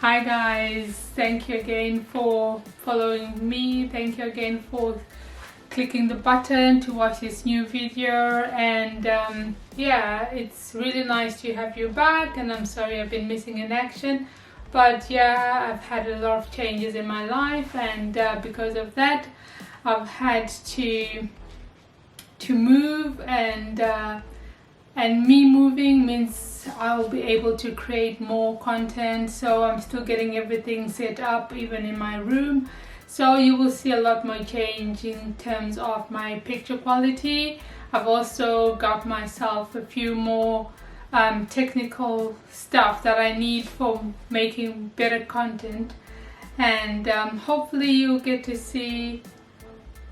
Hi guys, thank you again for following me. Thank you again for clicking the button to watch this new video. And yeah, it's really nice to have you back, and I'm sorry I've been missing in action, but yeah, I've had a lot of changes in my life, and because of that I've had to move, and me moving means I'll be able to create more content. So I'm still getting everything set up, even in my room, so you will see a lot more change in terms of my picture quality. I've also got myself a few more technical stuff that I need for making better content, and hopefully you'll get to see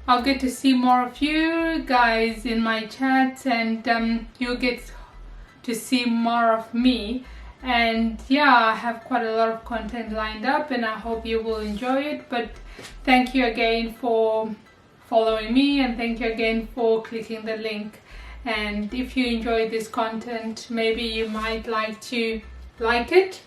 I'll get to see more of you guys in my chats, and you'll get to see more of me. And yeah, I have quite a lot of content lined up, and I hope you will enjoy it. But thank you again for following me, and thank you again for clicking the link. And if you enjoy this content, maybe you might like to like it,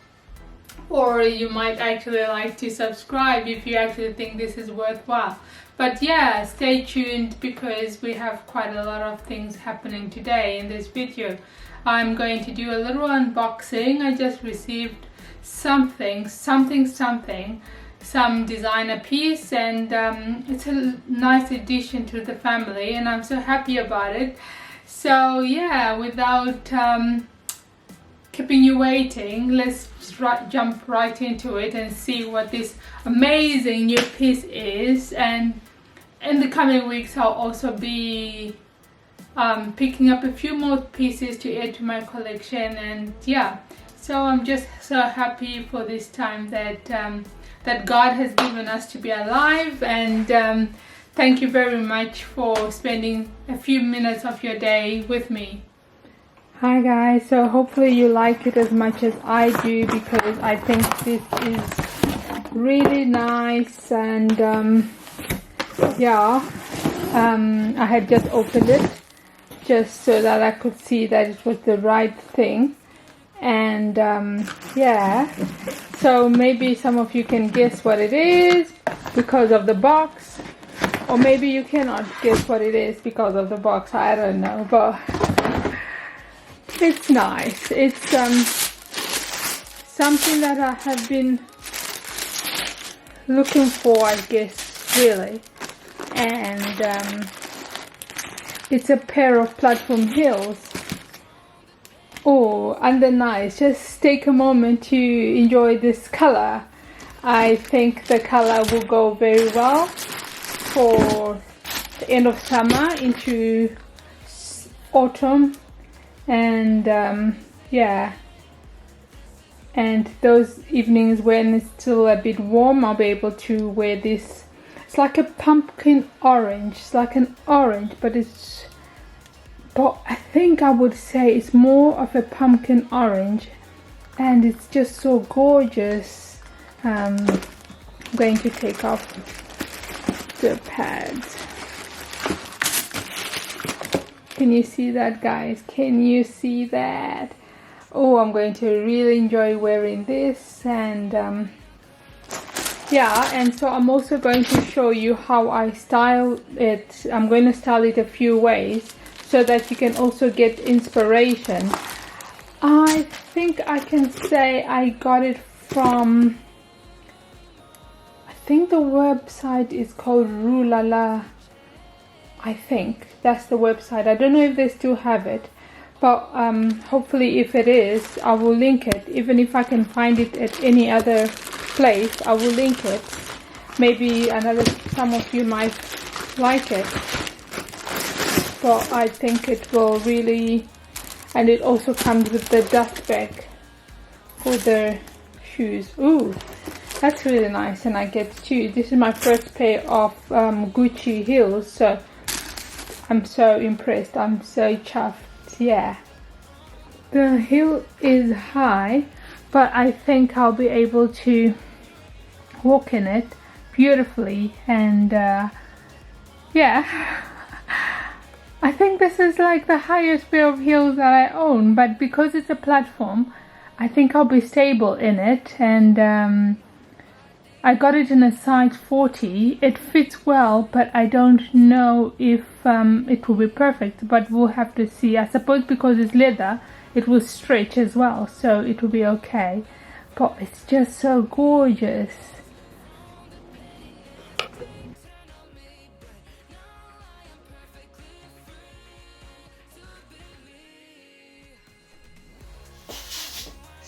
or you might actually like to subscribe if you actually think this is worthwhile. But yeah, stay tuned, because we have quite a lot of things happening today in this video. I'm going to do a little unboxing. I just received some designer piece, and it's a nice addition to the family, and I'm so happy about it. So yeah, without keeping you waiting, let's jump right into it and see what this amazing new piece is. And in the coming weeks I'll also be picking up a few more pieces to add to my collection. And yeah, so I'm just so happy for this time that that God has given us to be alive. And thank you very much for spending a few minutes of your day with me. Hi guys, so hopefully you like it as much as I do, because I think this is really nice. And yeah, I had just opened it just so that I could see that it was the right thing. And yeah, so maybe some of you can guess what it is because of the box, or maybe you cannot guess what it is because of the box. I don't know, but it's nice. It's something that I have been looking for, I guess, really. And it's a pair of platform heels. Oh, and they're nice. Just take a moment to enjoy this color. I think the color will go very well for the end of summer into autumn. And yeah, and those evenings when it's still a bit warm, I'll be able to wear this. It's like a pumpkin orange. It's like an orange, but I think I would say it's more of a pumpkin orange, and it's just so gorgeous. I'm going to take off the pads. Can you see that, guys? Can you see that? Oh, I'm going to really enjoy wearing this. And yeah, and so I'm also going to show you how I style it. I'm going to style it a few ways so that you can also get inspiration. I think I can say I got it from, I think the website is called Rulala. I think that's the website. I don't know if they still have it, but hopefully if it is, I will link it. Even if I can find it at any other place, I will link it. Maybe some of you might like it, but I think it will really. And it also comes with the dust bag for the shoes. Ooh, that's really nice. And I get two. This is my first pair of Gucci heels, so I'm so impressed. I'm so chuffed. Yeah, the heel is high, but I think I'll be able to walk in it beautifully. And yeah, I think this is like the highest pair of heels that I own, but because it's a platform, I think I'll be stable in it, and I got it in a size 40. It fits well, but I don't know if it will be perfect, but we'll have to see. I suppose because it's leather, it will stretch as well, so it will be okay. But it's just so gorgeous.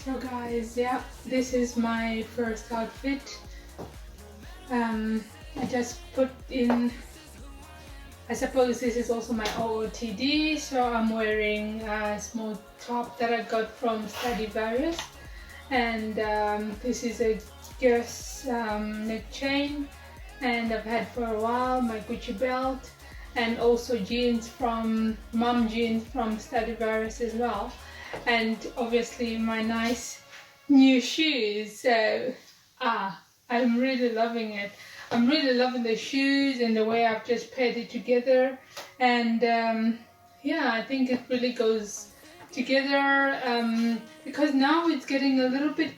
So guys, yeah, this is my first outfit. I just put in, I suppose this is also my OOTD, so I'm wearing a small top that I got from Stradivarius, and this is a 𝐥𝐢𝐤𝐞 neck chain, and I've had for a while my Gucci belt, and also jeans from mom jeans from Stradivarius as well, and obviously my nice new shoes. So I'm really loving it. I'm really loving the shoes and the way I've just paired it together, and yeah, I think it really goes together because now it's getting a little bit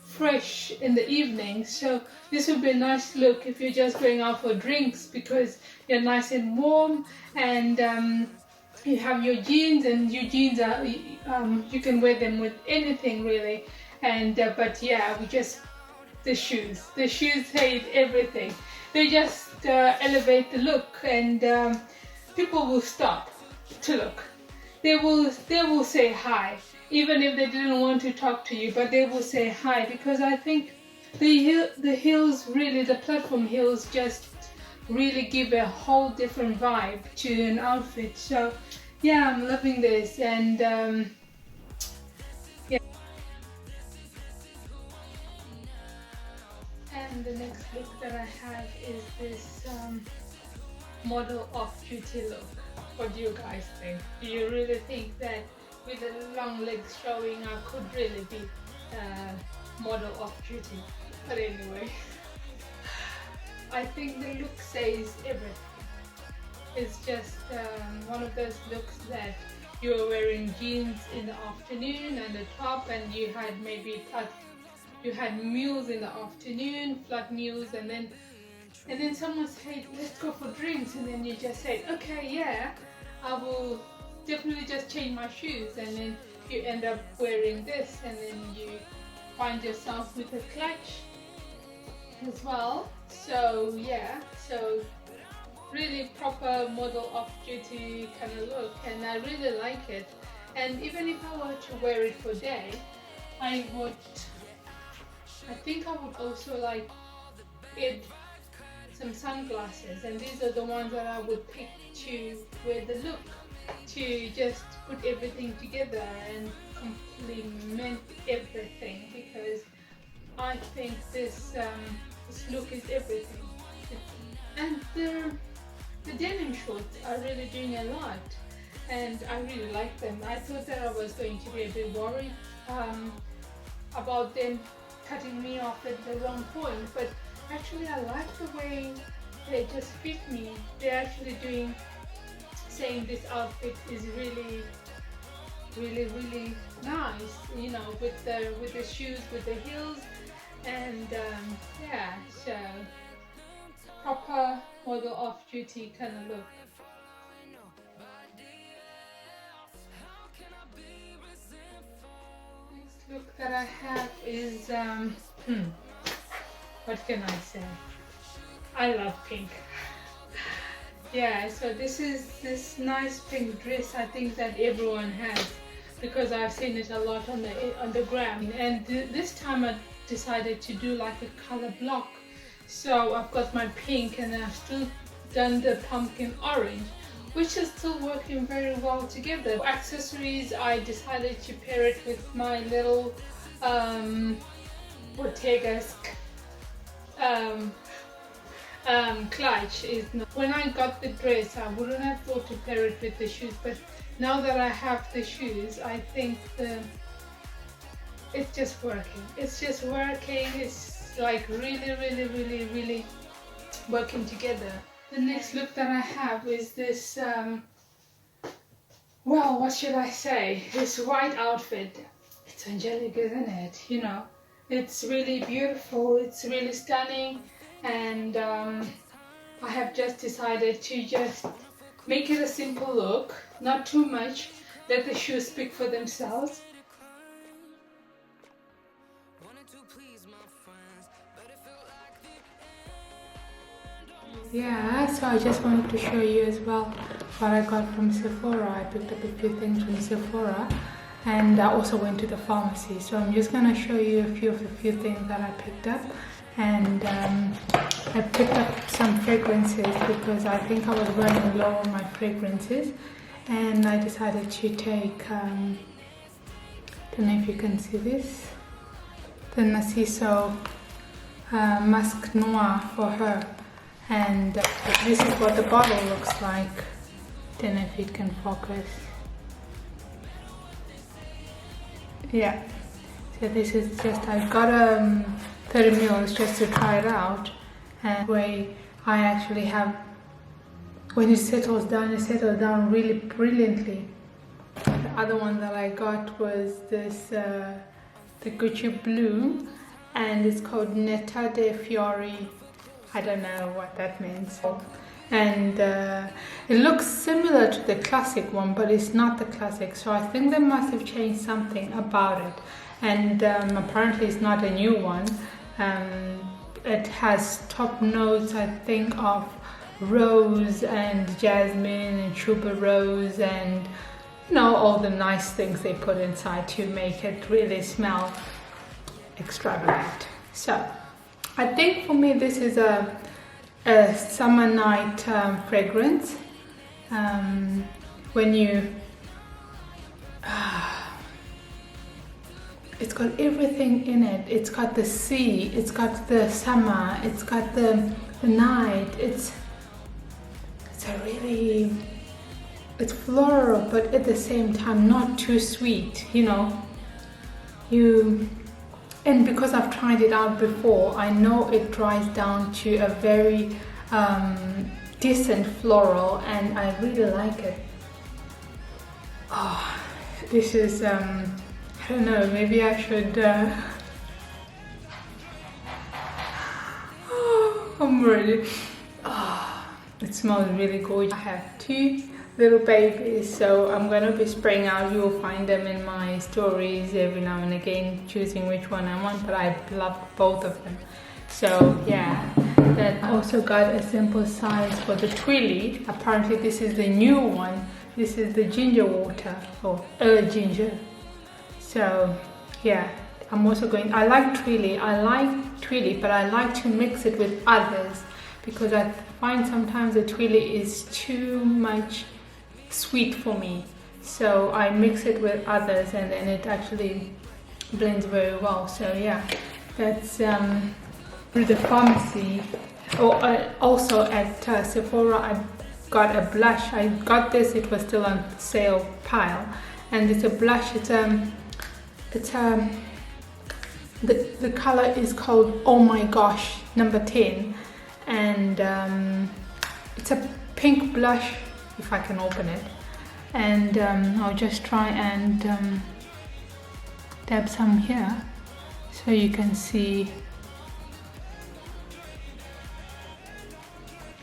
fresh in the evening, so this would be a nice look if you're just going out for drinks, because you're nice and warm, and you have your jeans, and your jeans are you can wear them with anything really, and but yeah, the shoes say everything. They just elevate the look, and people will stop to look. They will say hi, even if they didn't want to talk to you, but they will say hi, because I think the heels, really the platform heels, just really give a whole different vibe to an outfit. So yeah, I'm loving this, and yeah. And the next look that I have is this model off-duty look. What do you guys think? Do you really think that with the long legs showing I could really be model off-duty? But anyway, I think the look says everything. It's just one of those looks that you're wearing jeans in the afternoon and the top, and you had maybe mules in the afternoon, flat mules, and then someone said, let's go for drinks, and then you just said, okay, yeah, I will definitely just change my shoes, and then you end up wearing this, and then you find yourself with a clutch as well. So yeah, so really proper model off-duty kind of look, and I really like it. And even if I were to wear it for day, I think I would also like add some sunglasses, and these are the ones that I would pick to wear the look, to just put everything together and complement everything, because I think this look is everything. And the denim shorts are really doing a lot, and I really like them. I thought that I was going to be a bit worried about them cutting me off at the wrong point, but actually I like the way they just fit me. They're actually saying this outfit is really nice, you know, with the shoes, with the heels, and yeah, so proper model off-duty kind of look. Next look that I have is what can I say? I love pink. Yeah, so this is this nice pink dress, I think that everyone has, because I've seen it a lot on the gram, and this time I decided to do like a color block. So I've got my pink, and I've still done the pumpkin orange, which is still working very well together. For accessories, I decided to pair it with my little 𝐦𝐨𝐫𝐞 clutch. When I got the dress, I wouldn't have thought to pair it with the shoes, but now that I have the shoes, I think it's just working. It's just working. It's like really working together. The next look that I have is this well, what should I say, this white outfit. It's angelic, isn't it? You know, it's really beautiful, it's really stunning, and I have just decided to just make it a simple look, not too much, let the shoes speak for themselves. Yeah, so I just wanted to show you as well what I got from Sephora. I picked up a few things from Sephora, and I also went to the pharmacy. So I'm just gonna show you a few things that I picked up, and I picked up some fragrances because I think I was running low on my fragrances, and I decided to take. Don't know if you can see this, the Narciso Musk Noir for her. And this is what the bottle looks like. Don't know if it can focus. Yeah. So this is just, I got 30 ml just to try it out. And way I actually have, when it settles down really brilliantly. The other one that I got was this, the Gucci Blue, and it's called Netta de Fiori. I don't know what that means. And it looks similar to the classic one, but it's not the classic. So I think they must have changed something about it. And apparently it's not a new one. It has top notes, I think, of rose and jasmine and tuberose and, you know, all the nice things they put inside to make it really smell extravagant. So I think for me this is a summer night fragrance. When you it's got everything in it. It's got the sea, it's got the summer, it's got the night. It's floral, but at the same time not too sweet, you know. And because I've tried it out before, I know it dries down to a very decent floral, and I really like it. Oh, this is, I don't know, maybe I should, I'm ready. Oh, it smells really gorgeous. I have two little babies, so I'm gonna be spraying out. You will find them in my stories every now and again, choosing which one I want, but I love both of them. So yeah, then I also got a simple size for the Twilly. Apparently this is the new one. This is the ginger water, or ginger. So yeah, I'm also going, I like Twilly, but I like to mix it with others, because I find sometimes the Twilly is too much sweet for me, so I mix it with others and then it actually blends very well. So yeah, that's through the pharmacy. Also at Sephora I got a blush. I got this, it was still on sale pile, and it's a blush. The color is called Oh My Gosh number 10, and it's a pink blush, if I can open it, and I'll just try and dab some here so you can see.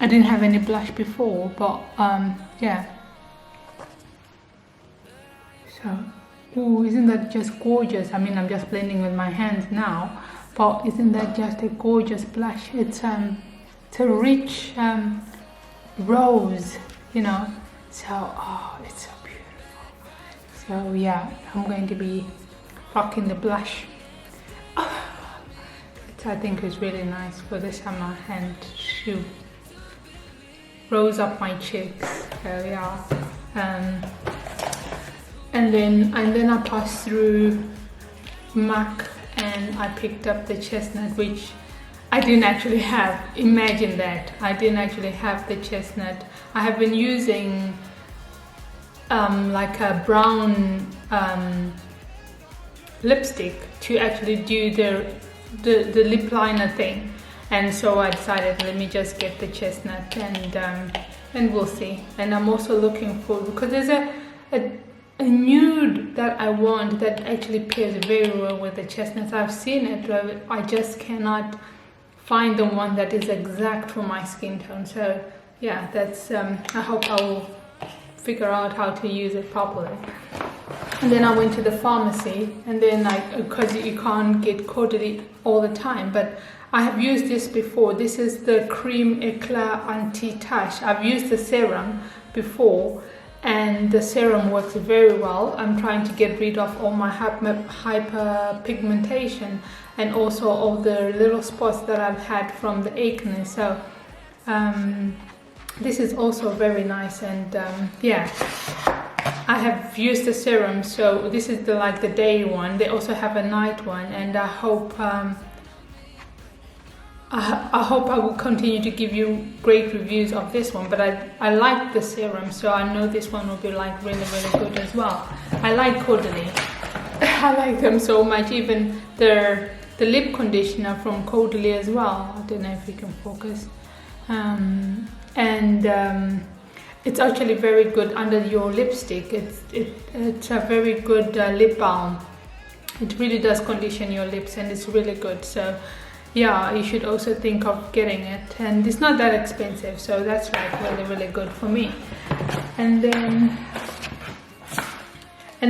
I didn't have any blush before, but yeah. So, oh, isn't that just gorgeous? I mean, I'm just blending with my hands now, but isn't that just a gorgeous blush? It's a rich rose, you know, so oh, it's so beautiful. So yeah, I'm going to be rocking the blush. I think it's really nice for the summer and to rose up my cheeks. So yeah, and then I passed through MAC and I picked up the chestnut, which I didn't actually have. Imagine that. I didn't actually have the chestnut. I have been using like a brown lipstick to actually do the lip liner thing, and so I decided, let me just get the chestnut, and we'll see. And I'm also looking for, because there's a nude that I want that actually pairs very well with the chestnuts. I've seen it, but I just cannot find the one that is exact for my skin tone. So yeah, that's I hope I will figure out how to use it properly. And then I went to the pharmacy, and then because you can't get Caudalie all the time, but I have used this before. This is the cream eclat anti-tache. I've used the serum before, and the serum works very well. I'm trying to get rid of all my hyperpigmentation and also all the little spots that I've had from the acne. So this is also very nice, and yeah, I have used the serum. So this is the the day one. They also have a night one, and I hope I will continue to give you great reviews of this one. But I like the serum, so I know this one will be really good as well. I like Caudalie. I like them so much. Even the lip conditioner from Caudalie as well. I don't know if you can focus. It's actually very good under your lipstick. It's a very good lip balm. It really does condition your lips, and it's really good. So yeah, you should also think of getting it, and it's not that expensive, so that's really good for me. And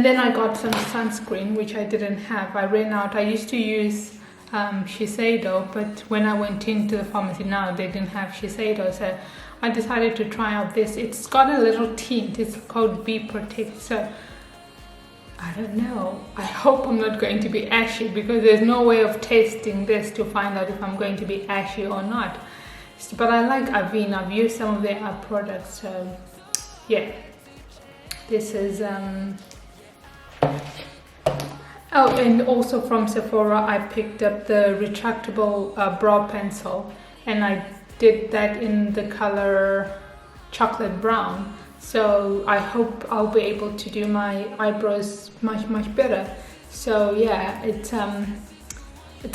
then I got some sunscreen, which I didn't have. I ran out. I used to use Shiseido, but when I went into the pharmacy now, they didn't have Shiseido, so I decided to try out this. It's got a little tint. It's called Be Protect. So I don't know. I hope I'm not going to be ashy, because there's no way of tasting this to find out if I'm going to be ashy or not. But I like Avene. I've used some of their products. So yeah, this is oh, and also from Sephora I picked up the retractable brow pencil, and I did that in the color chocolate brown. So I hope I'll be able to do my eyebrows much better. So yeah, it's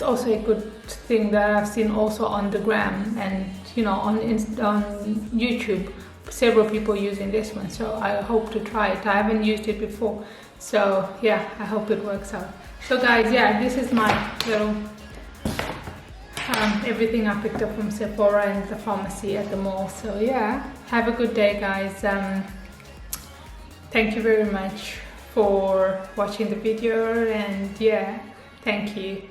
also a good thing that I've seen also on the gram, and on YouTube, several people using this one. So I hope to try it. I haven't used it before, so yeah, I hope it works out. So guys, yeah, this is my little everything I picked up from Sephora and the pharmacy at the mall. So yeah, have a good day, guys. Thank you very much for watching the video, and yeah, thank you.